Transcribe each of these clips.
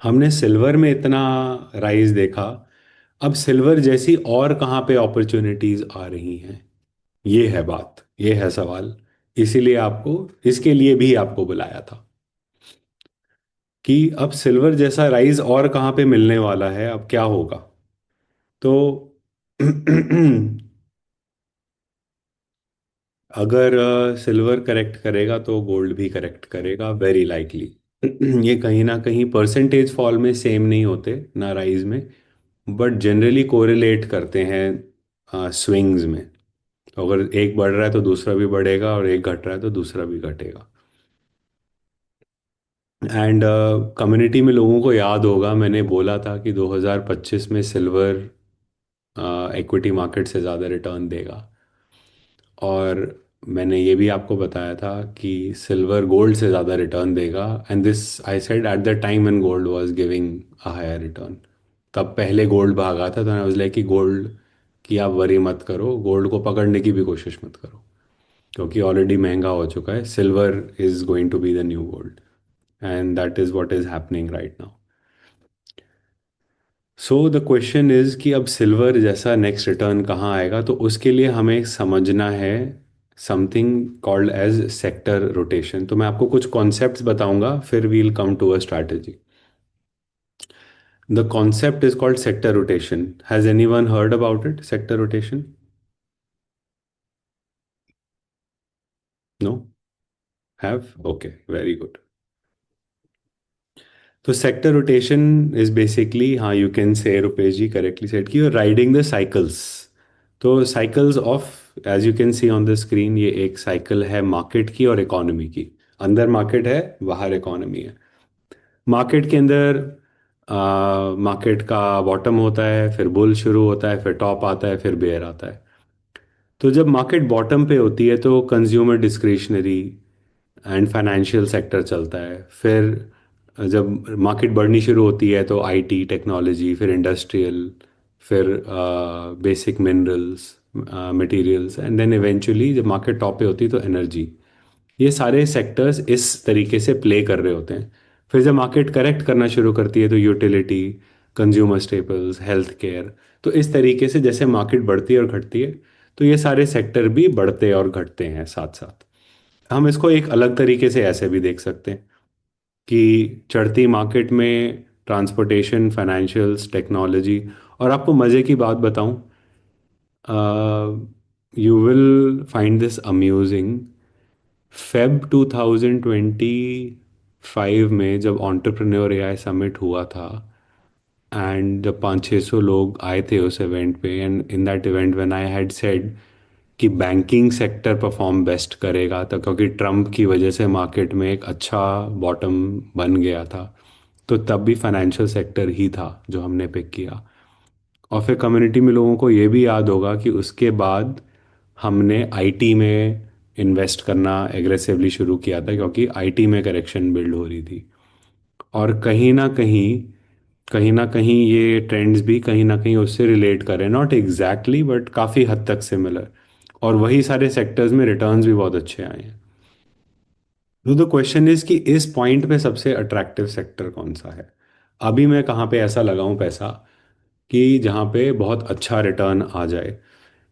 हमने सिल्वर में इतना राइज देखा। अब सिल्वर जैसी और कहाँ पे अपॉर्चुनिटीज आ रही हैं? ये है बात, ये है सवाल। इसीलिए आपको, इसके लिए भी आपको बुलाया था कि अब सिल्वर जैसा राइज और कहाँ पे मिलने वाला है, अब क्या होगा। तो अगर सिल्वर करेक्ट करेगा तो गोल्ड भी करेक्ट करेगा, वेरी लाइकली। ये कहीं ना कहीं परसेंटेज फॉल में सेम नहीं होते ना, राइज में, बट जनरली कोरिलेट करते हैं स्विंग्स में। तो अगर एक बढ़ रहा है तो दूसरा भी बढ़ेगा, और एक घट रहा है तो दूसरा भी घटेगा। एंड कम्युनिटी में लोगों को याद होगा, मैंने बोला था कि 2025 में सिल्वर इक्विटी मार्केट से ज़्यादा रिटर्न देगा। और मैंने ये भी आपको बताया था कि सिल्वर गोल्ड से ज़्यादा रिटर्न देगा, and this I said at the time when gold was giving a higher return. तब पहले गोल्ड भागा था, तो आई वाज लाइक कि गोल्ड की आप वरी मत करो, गोल्ड को पकड़ने की भी कोशिश मत करो, क्योंकि ऑलरेडी महंगा हो चुका है। Silver is going to be the new gold, and that is what is happening right now. So the question is कि अब सिल्वर जैसा नेक्स्ट रिटर्न कहाँ आएगा, तो उसके लिए हमें समझना है something called as sector rotation. तो मैं आपको कुछ कॉन्सेप्ट्स बताऊंगा, फिर we'll come to a strategy. The concept is called sector rotation. Has anyone heard about it, sector rotation? No? Have? Okay, very good. तो सेक्टर रोटेशन इज बेसिकली, हाँ, you can say, Rupesh ji correctly said, कि you're riding the cycles. तो cycles of, as you can see on the screen, ये एक cycle है market की और economy की। अंदर मार्केट है, बाहर इकोनॉमी है। मार्केट के अंदर मार्केट का बॉटम होता है, फिर बुल शुरू होता है, फिर टॉप आता है, फिर बेयर आता है। तो जब मार्केट बॉटम पे होती है तो consumer discretionary and financial sector चलता है। फिर जब मार्केट बढ़नी शुरू होती है तो आईटी टेक्नोलॉजी, फिर इंडस्ट्रियल, फिर basic minerals, materials, and then eventually जब मार्केट टॉप पे होती है तो एनर्जी। ये सारे सेक्टर्स इस तरीके से प्ले कर रहे होते हैं। फिर जब मार्केट करेक्ट करना शुरू करती है तो utility, consumer staples, health care. तो इस तरीके से जैसे मार्केट बढ़ती है और घटती है, तो ये सारे सेक्टर भी बढ़ते और घटते हैं साथ साथ। हम इसको एक अलग तरीके से ऐसे भी देख सकते हैं कि चढ़ती मार्केट में ट्रांसपोर्टेशन, फाइनेंशियल्स, टेक्नोलॉजी। और आपको मज़े की बात बताऊं, you will find this amusing. Feb 2025 में जब एंटरप्रेन्योर एआई समिट हुआ था, एंड जब 500-600 लोग आए थे उस इवेंट पे, and in that event when I had said कि बैंकिंग सेक्टर परफॉर्म बेस्ट करेगा, तो क्योंकि ट्रम्प की वजह से मार्केट में एक अच्छा बॉटम बन गया था, तो तब भी फाइनेंशियल सेक्टर ही था जो हमने पिक किया। और फिर कम्युनिटी में लोगों को ये भी याद होगा कि उसके बाद हमने आईटी में इन्वेस्ट करना एग्रेसिवली शुरू किया था, क्योंकि आईटी में करेक्शन बिल्ड हो रही थी। और कहीं ना कहीं ये ट्रेंड्स भी कहीं ना कहीं उससे रिलेट करें, नॉट एग्जैक्टली बट काफ़ी हद तक सिमिलर। और वही सारे सेक्टर्स में रिटर्न्स भी बहुत अच्छे आए हैं। तो द क्वेश्चन इज कि इस पॉइंट पे सबसे अट्रैक्टिव सेक्टर कौन सा है? अभी मैं कहाँ पे ऐसा लगाऊं पैसा कि जहाँ पे बहुत अच्छा रिटर्न आ जाए?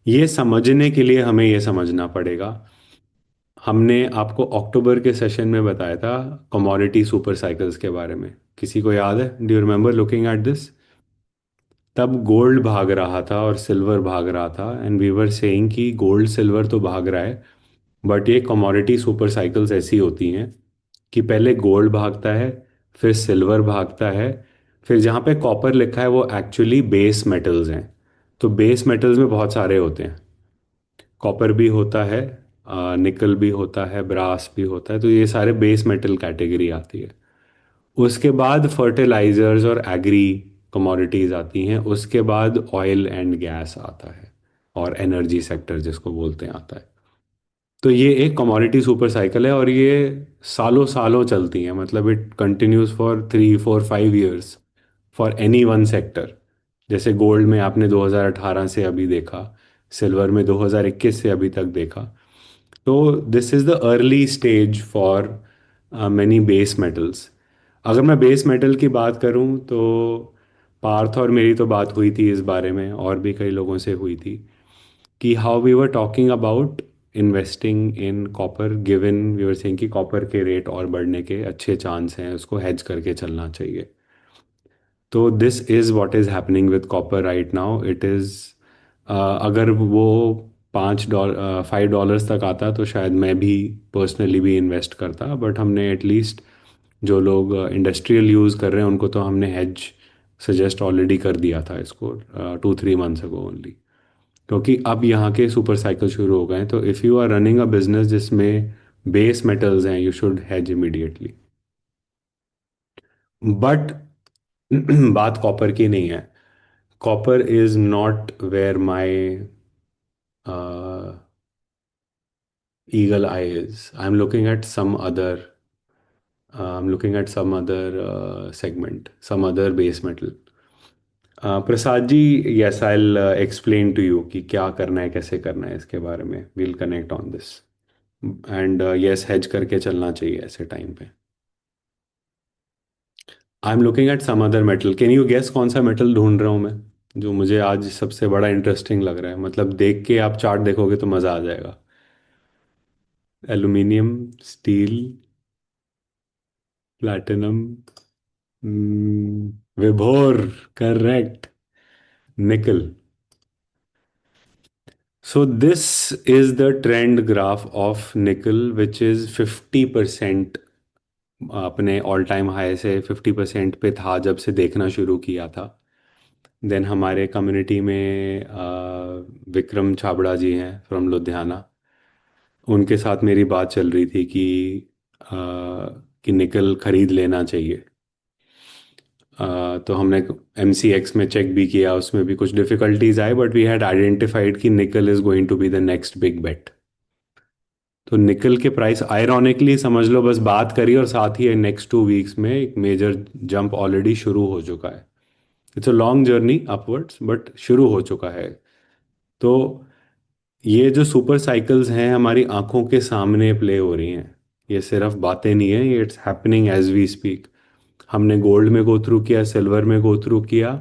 ये समझने के लिए हमें ये समझना पड़ेगा। हमने आपको अक्टूबर के सेशन में बताया था कमोडिटी सुपर साइकिल्स के बारे में। किसी को याद है? Do you remember looking at this? तब गोल्ड भाग रहा था और सिल्वर भाग रहा था, एंड वी वर सेइंग कि गोल्ड सिल्वर तो भाग रहा है, बट ये कमोडिटी सुपर साइकिल्स ऐसी होती हैं कि पहले गोल्ड भागता है, फिर सिल्वर भागता है, फिर जहाँ पे कॉपर लिखा है वो एक्चुअली बेस मेटल्स हैं। तो बेस मेटल्स में बहुत सारे होते हैं, कॉपर भी होता है, निकल भी होता है, ब्रास भी होता है, तो ये सारे बेस मेटल कैटेगरी आती है। उसके बाद फर्टिलाइजर्स और एग्री कमोडिटीज आती हैं, उसके बाद ऑयल एंड गैस आता है, और एनर्जी सेक्टर जिसको बोलते हैं आता है। तो ये एक कमोडिटी सुपर साइकिल है, और ये सालों सालों चलती है, मतलब it continues for 3 4 5 years for any one sector. जैसे गोल्ड में आपने 2018 से अभी देखा, सिल्वर में 2021 से अभी तक देखा। तो this is the early stage for many base metals. अगर मैं बेस मेटल की बात करूं तो पार्थ और मेरी तो बात हुई थी इस बारे में, और भी कई लोगों से हुई थी, कि how we were talking about investing in copper, given we were saying कि कॉपर के रेट और बढ़ने के अच्छे चांस हैं, उसको हेज करके चलना चाहिए। तो this is what is happening with copper right now. It is, अगर वो $5 $5 तक आता तो शायद मैं भी पर्सनली भी इन्वेस्ट करता, बट हमने एटलीस्ट जो लोग इंडस्ट्रियल यूज़ कर रहे हैं उनको तो हमने हेज सजेस्ट ऑलरेडी कर दिया था इसको 2-3 मंथ्स अगो ओनली। क्योंकि अब यहाँ के सुपर साइकिल शुरू हो गए हैं, तो if you are running a business जिसमें बेस मेटल्स हैं, you should hedge immediately. But बात कॉपर की नहीं है। Copper is not where my eagle eye is. I'm looking at some other segment, some other base metal. Prasad ji, yes, I will explain to you कि क्या करना है, कैसे करना है, इसके बारे में we'll connect on this. And yes, hedge करके चलना चाहिए ऐसे टाइम पे। I am looking at some other metal. Can you guess कौन सा मेटल ढूंढ रहा हूँ मैं, जो मुझे आज सबसे बड़ा इंटरेस्टिंग लग रहा है? मतलब देख के आप चार्ट देखोगे तो मज़ा आ जाएगा। एल्यूमिनियम, स्टील, प्लैटिनम, विभोर, करेक्ट, निकल। So this is the trend graph of निकल विच इज 50%, अपने ऑल टाइम हाई से 50% पे था जब से देखना शुरू किया था। देन हमारे कम्युनिटी में विक्रम छाबड़ा जी हैं फ्रॉम लुधियाना, उनके साथ मेरी बात चल रही थी कि निकल खरीद लेना चाहिए। तो हमने MCX में चेक भी किया, उसमें भी कुछ डिफिकल्टीज आए, बट वी हैड आइडेंटिफाइड कि nickel is going to be the next big bet. तो निकल के प्राइस आयरॉनिकली समझ लो, बस बात करी और साथ ही नेक्स्ट 2 वीक्स में एक मेजर जंप ऑलरेडी शुरू हो चुका है। It's a long journey upwards, but शुरू हो चुका है। तो ये जो सुपर साइकिल्स हैं हमारी आंखों के सामने प्ले हो रही हैं। ये सिर्फ बातें नहीं है, ये it's happening as we speak. हमने गोल्ड में गो थ्रू किया, सिल्वर में गो थ्रू किया,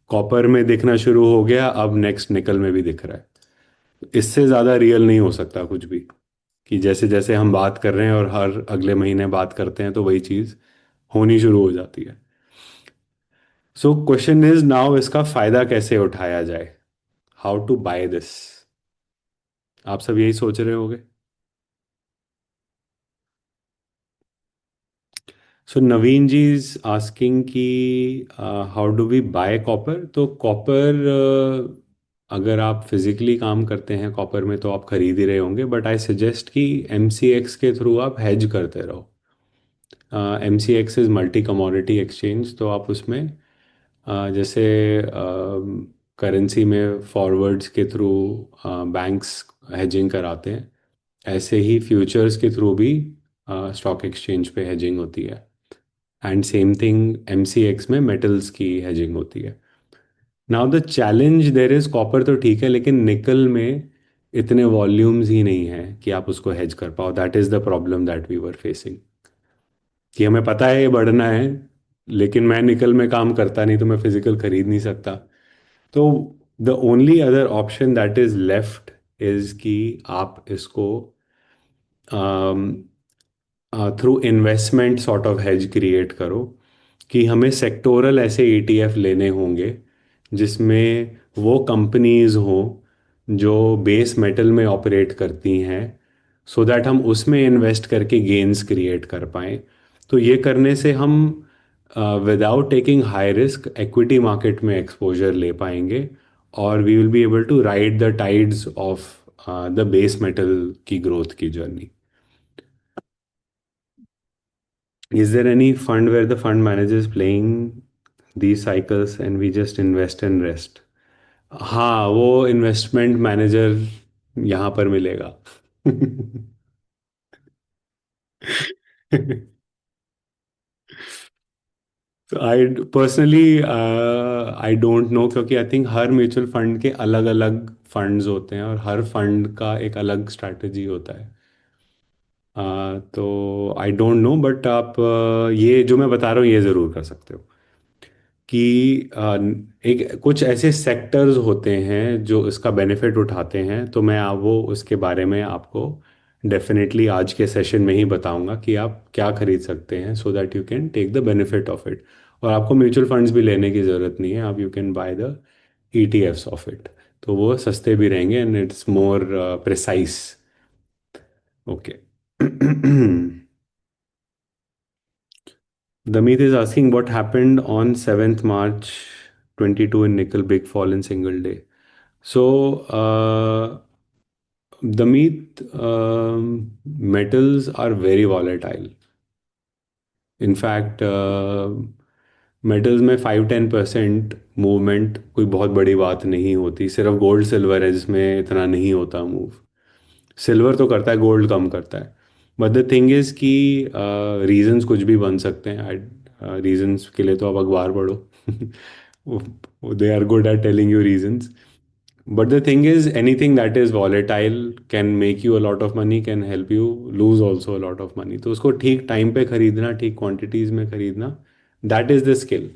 कॉपर में दिखना शुरू हो गया, अब नेक्स्ट निकल में भी दिख रहा है। इससे ज़्यादा रियल नहीं हो सकता कुछ भी, कि जैसे जैसे हम बात कर रहे हैं और हर अगले महीने बात करते हैं तो वही चीज़ होनी शुरू हो जाती है। सो क्वेश्चन इज नाउ, इसका फायदा कैसे उठाया जाए, हाउ टू बाय दिस। आप सब यही सोच रहे होगे। So Naveen ji is asking कि how do we buy copper. तो कॉपर, अगर आप फिजिकली काम करते हैं कॉपर में तो आप खरीद ही रहे होंगे, बट आई सजेस्ट कि MCX के थ्रू आप हेज करते रहो। MCX is multi commodity exchange, तो आप उसमें जैसे करेंसी में फॉरवर्ड्स के थ्रू बैंक्स हेजिंग कराते हैं, ऐसे ही फ्यूचर्स के थ्रू भी स्टॉक एक्सचेंज पे हेजिंग होती है। एंड सेम थिंग MCX में मेटल्स की हेजिंग होती है। Now the challenge there is, copper तो ठीक है लेकिन निकल में इतने वॉल्यूम्स ही नहीं है कि आप उसको हेज कर पाओ। That is the problem that we were facing, कि हमें पता है ये बढ़ना है, लेकिन मैं निकल में काम करता नहीं तो मैं फिजिकल खरीद नहीं सकता। तो the only other option that is left is कि आप इसको through investment sort of hedge create करो, कि हमें सेक्टोरल ऐसे ETF लेने होंगे जिसमें वो कंपनीज हों जो बेस मेटल में ऑपरेट करती हैं, सो दैट हम उसमें इन्वेस्ट करके गेन्स क्रिएट कर पाएँ। तो ये करने से हम without taking high risk equity market में एक्सपोजर ले पाएंगे, और we will be able to ride the tides of the base metal की ग्रोथ की journey. Is there any fund where the fund manager is playing these cycles and we just invest and rest? हाँ, वो investment manager यहाँ पर मिलेगा। I personally I don't know, क्योंकि I think हर mutual fund के अलग अलग फंड्स होते हैं और हर फंड का एक अलग स्ट्रैटेजी होता है। तो आई डोंट नो, बट आप ये जो मैं बता रहा हूँ ये ज़रूर कर सकते हो कि एक कुछ ऐसे सेक्टर्स होते हैं जो इसका बेनिफिट उठाते हैं, तो मैं वो उसके बारे में आपको डेफिनेटली आज के सेशन में ही बताऊंगा कि आप क्या खरीद सकते हैं so that you can take the benefit of it. और आपको म्यूचुअल फंड्स भी लेने की ज़रूरत नहीं है, आप you can by the ETFs of it. तो वो सस्ते भी रहेंगे and it's more precise. Okay. Damit is asking what happened on 7th March 22 in nickel big fall in single day. So, Damit, metals are very volatile. In fact, metals में 5-10% movement कोई बहुत बड़ी बात नहीं होती। सिर्फ गोल्ड सिल्वर है जिसमें इतना नहीं होता मूव। सिल्वर तो करता है, गोल्ड कम करता है। बट द थिंग इज कि रीजंस कुछ भी बन सकते हैं। रीजंस के लिए तो आप अखबार पढ़ो। They are good at telling you reasons. But the thing is anything that is volatile can make you a lot of money, can help you lose also a lot of money. तो उसको ठीक time पे खरीदना, ठीक quantities में खरीदना, that is the skill.